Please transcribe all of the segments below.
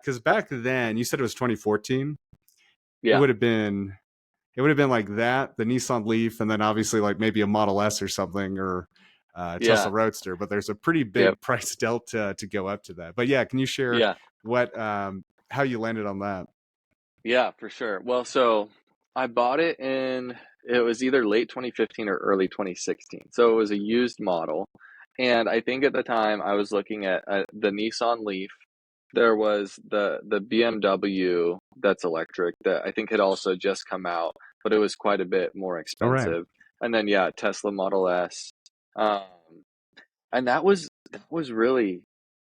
because back then you said it was 2014. It Yeah. would have been like that, the Nissan Leaf, and then obviously like maybe a Model S or something, or Yeah. Tesla Roadster. But there's a pretty Yep. big price delta to go up to that. But yeah, can you share Yeah. what how you landed on that? Yeah, for sure. Well, so I bought it it was either late 2015 or early 2016. So it was a used model. And I think at the time I was looking at the Nissan Leaf. There was the BMW that's electric that I think had also just come out, but it was quite a bit more All right. expensive. And then yeah, Tesla Model S. Um, and that was really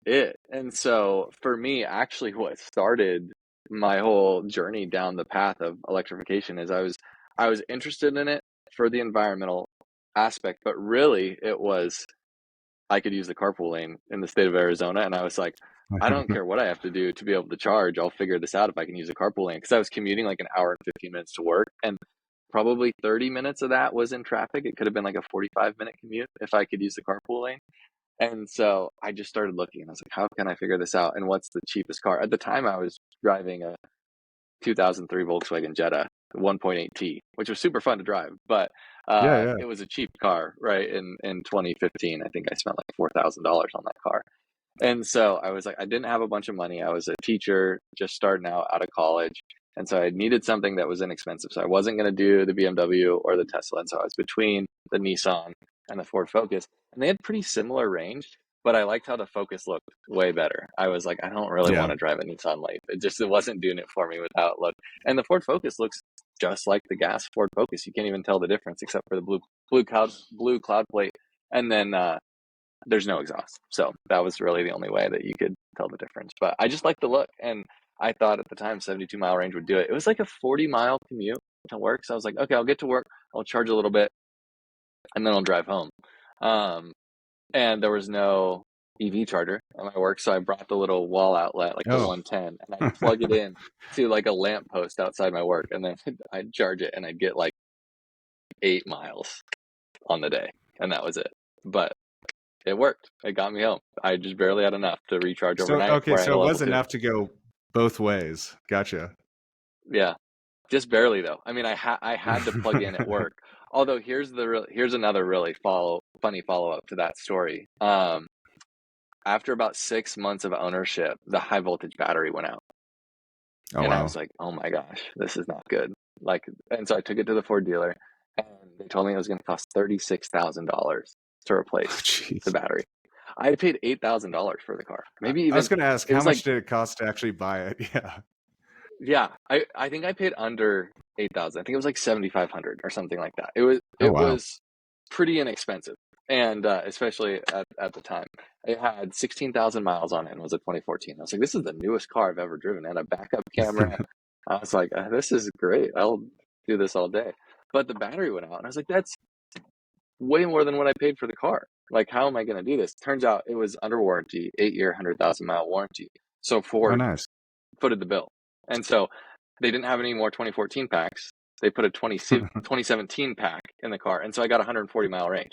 it. And so for me, actually what started my whole journey down the path of electrification is I was interested in it for the environmental aspect, but really it was I could use the carpool lane in the state of Arizona. And I was like, I don't care what I have to do to be able to charge. I'll figure this out if I can use a carpool lane. Because I was commuting like an hour and 15 minutes to work. And probably 30 minutes of that was in traffic. It could have been like a 45-minute commute if I could use the carpool lane. And so I just started looking and I was like, how can I figure this out? And what's the cheapest car? At the time, I was driving a 2003 Volkswagen Jetta 1.8T, which was super fun to drive, but Yeah. it was a cheap car, right? In 2015, I think I spent like $4,000 on that car. And so I was like, I didn't have a bunch of money. I was a teacher just starting out of college. And so I needed something that was inexpensive. So I wasn't going to do the BMW or the Tesla. And so I was between the Nissan and the Ford Focus. And they had pretty similar range, but I liked how the Focus looked way better. I was like, I don't really Yeah. want to drive a Nissan Leaf. It wasn't doing it for me with how it looked. And the Ford Focus looks just like the gas Ford Focus. You can't even tell the difference except for the blue cloud plate. And then there's no exhaust. So that was really the only way that you could tell the difference. But I just liked the look. And I thought at the time 72-mile range would do it. It was like a 40-mile commute to work. So I was like, okay, I'll get to work. I'll charge a little bit and then I'll drive home. And there was no EV charger at my work. So I brought the little wall outlet, like the Oh. 110, and I'd plug it in to like a lamp post outside my work. And then I'd charge it and I'd get like 8 miles on the day. And that was it. But it worked. It got me home. I just barely had enough to recharge overnight. Okay, where I had so a it level was 2. enough to go both ways. Gotcha. Yeah, just barely though. I mean, I had to plug in at work. Although here's another really funny follow up to that story. After about 6 months of ownership, the high voltage battery went out, Oh and I wow. was like, oh my gosh, this is not good. Like, and so I took it to the Ford dealer, and they told me it was going to cost $36,000 to replace the battery. I paid $8,000 for the car. Maybe even I was going to ask, how much did it cost to actually buy it? Yeah. Yeah, I think I paid under 8,000. I think it was like 7,500 or something like that. It was wow. was pretty inexpensive, and especially at the time, it had 16,000 miles on it and was a 2014. I was like, this is the newest car I've ever driven. It had a backup camera. I was like, this is great. I'll do this all day. But the battery went out, and I was like, that's way more than what I paid for the car. Like, how am I going to do this? Turns out it was under warranty, 8-year, 100,000-mile warranty. So Ford nice. footed the bill. And so they didn't have any more 2014 packs. They put a 2017 pack in the car. And so I got 140-mile range.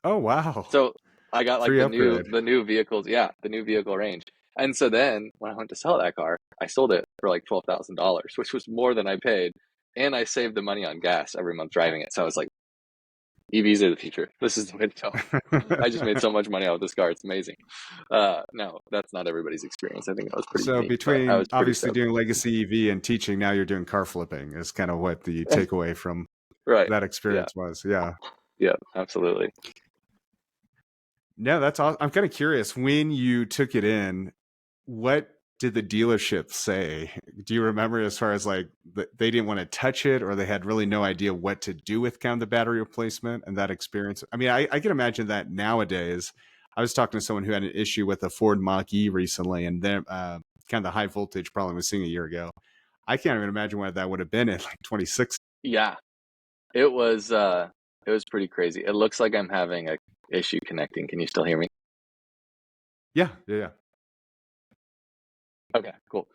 Oh, wow. So I got like Free the upgrade. new vehicles. Yeah, the new vehicle range. And so then when I went to sell that car, I sold it for like $12,000, which was more than I paid. And I saved the money on gas every month driving it. So I was like, EVs are the future. This is the way to go. I just made so much money out of this car. It's amazing. No, that's not everybody's experience. I think that was pretty unique, between obviously doing legacy EV and teaching, now you're doing car flipping is kind of what the takeaway from that experience was. Yeah. Yeah, absolutely. No, that's awesome. I'm kind of curious, when you took it in, what did the dealership say? Do you remember, as far as like they didn't want to touch it, or they had really no idea what to do with kind of the battery replacement and that experience? I mean, I can imagine that nowadays. I was talking to someone who had an issue with a Ford Mach-E recently, and then kind of the high voltage problem was seeing a year ago. I can't even imagine what that would have been in like 26. Yeah, it was pretty crazy. It looks like I'm having a issue connecting. Can you still hear me? Yeah. Okay, cool.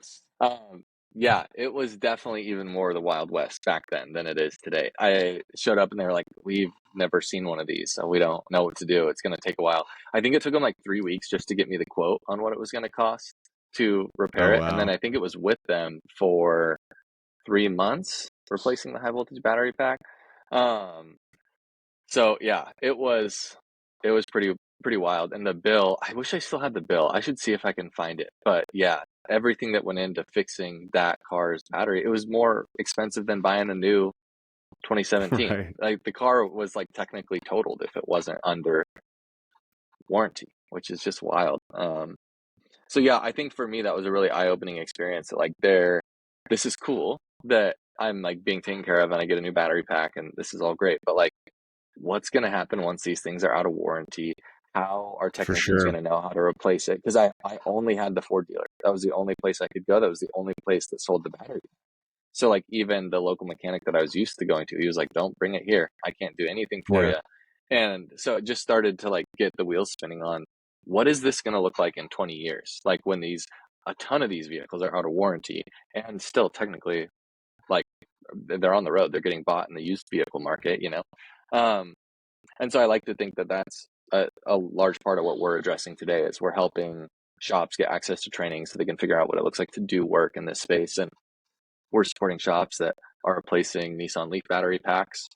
Yeah, it was definitely even more the Wild West back then than it is today. I showed up and they were like, we've never seen one of these, so we don't know what to do. It's going to take a while. I think it took them like 3 weeks just to get me the quote on what it was going to cost. to repair Oh, it. And then wow. I think it was with them for 3 months replacing the high voltage battery pack. Um, so yeah, it was pretty wild. And the bill, I wish I still had the bill. I should see if I can find it. But yeah, everything that went into fixing that car's battery, it was more expensive than buying a new 2017. Right. Like the car was like technically totaled if it wasn't under warranty, which is just wild. So yeah, I think for me that was a really eye-opening experience. That like this is cool that I'm like being taken care of and I get a new battery pack and this is all great. But like, what's going to happen once these things are out of warranty? How are For technicians going sure. to know how to replace it? Because I only had the Ford dealer. That was the only place I could go. That was the only place that sold the battery. So like even the local mechanic that I was used to going to, he was like, "Don't bring it here. I can't do anything for Yeah. you." And so it just started to like get the wheels spinning on what is this going to look like in 20 years? Like when a ton of these vehicles are out of warranty and still technically like they're on the road, they're getting bought in the used vehicle market, you know? Um, and so I like to think that that's a large part of what we're addressing today is we're helping shops get access to training so they can figure out what it looks like to do work in this space. And we're supporting shops that are replacing Nissan Leaf battery packs.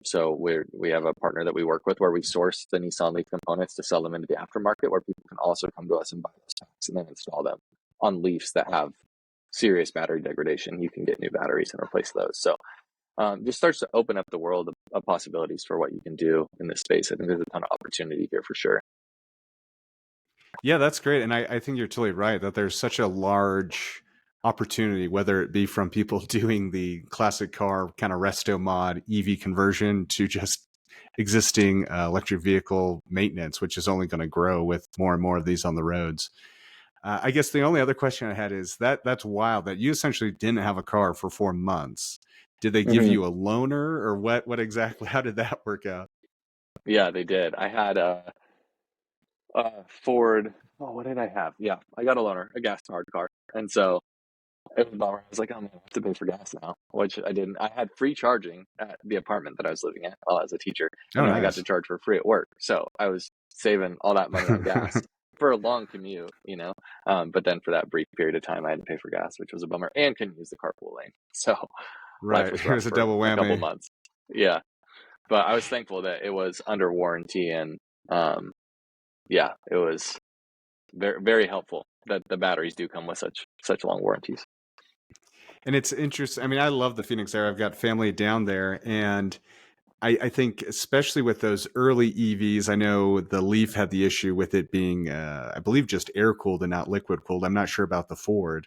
So we have a partner that we work with where we source the Nissan Leaf components to sell them into the aftermarket, where people can also come to us and buy those packs and then install them on Leafs that have serious battery degradation. You can get new batteries and replace those. So just starts to open up the world of possibilities for what you can do in this space. I think there's a ton of opportunity here for sure. Yeah, that's great. And I think you're totally right that there's such a large opportunity, whether it be from people doing the classic car kind of resto mod EV conversion to just existing electric vehicle maintenance, which is only going to grow with more and more of these on the roads. I guess the only other question I had is that's wild that you essentially didn't have a car for 4 months. Did they give Mm-hmm. you a loaner or what exactly? How did that work out? Yeah, they did. I had Ford. Oh, what did I have? Yeah, I got a loaner, a gas powered car. And so it was a bummer. I was like, oh man, I have to pay for gas now, which I didn't. I had free charging at the apartment that I was living at while I was a teacher, Oh, and then I got to nice. charge for free at work. So I was saving all that money on gas for a long commute, you know. But then for that brief period of time, I had to pay for gas, which was a bummer, and couldn't use the carpool lane. So life Right. was It rough was a for double a couple whammy. months. Yeah, but I was thankful that it was under warranty, and yeah, it was very very helpful that the batteries do come with such long warranties. And it's interesting. I mean, I love the Phoenix area. I've got family down there. And I think, especially with those early EVs, I know the Leaf had the issue with it being, I believe, just air cooled and not liquid cooled. I'm not sure about the Ford.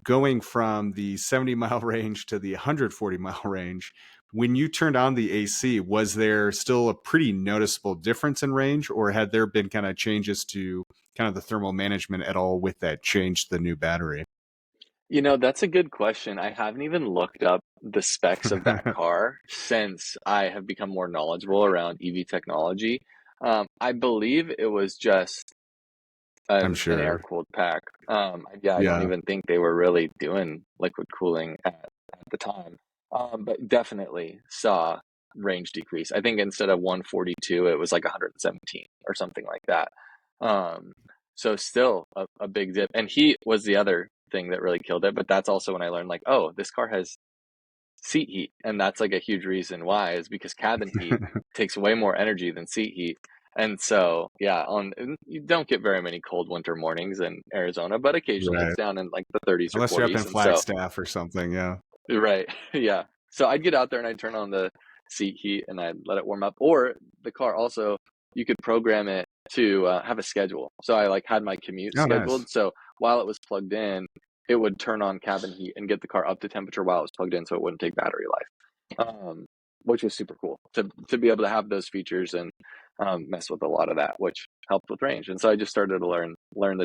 Going from the 70-mile range to the 140-mile range, when you turned on the AC, was there still a pretty noticeable difference in range, or had there been kind of changes to kind of the thermal management at all with that change the new battery? You know, that's a good question. I haven't even looked up the specs of that car since I have become more knowledgeable around EV technology. I believe it was just I'm an sure. air-cooled pack. Yeah, I don't Yeah. even think they were really doing liquid cooling at the time. But definitely saw range decrease. I think instead of 142, it was like 117 or something like that. Um, so still a big dip. And heat was the other thing that really killed it. But that's also when I learned like, oh, this car has seat heat. And that's like a huge reason why is because cabin heat takes way more energy than seat heat. And so, yeah, you don't get very many cold winter mornings in Arizona, but occasionally it's Right. down in like the 30s or Unless you're up 40s. in And so, Flagstaff or something. Yeah. right, yeah. So I'd get out there and I'd turn on the seat heat and I'd let it warm up. Or the car also, you could program it to have a schedule. So I like had my commute Oh, nice. scheduled. So while it was plugged in, it would turn on cabin heat and get the car up to temperature while it was plugged in, so it wouldn't take battery life. Which was super cool to be able to have those features and mess with a lot of that, which helped with range. And so I just started to learn the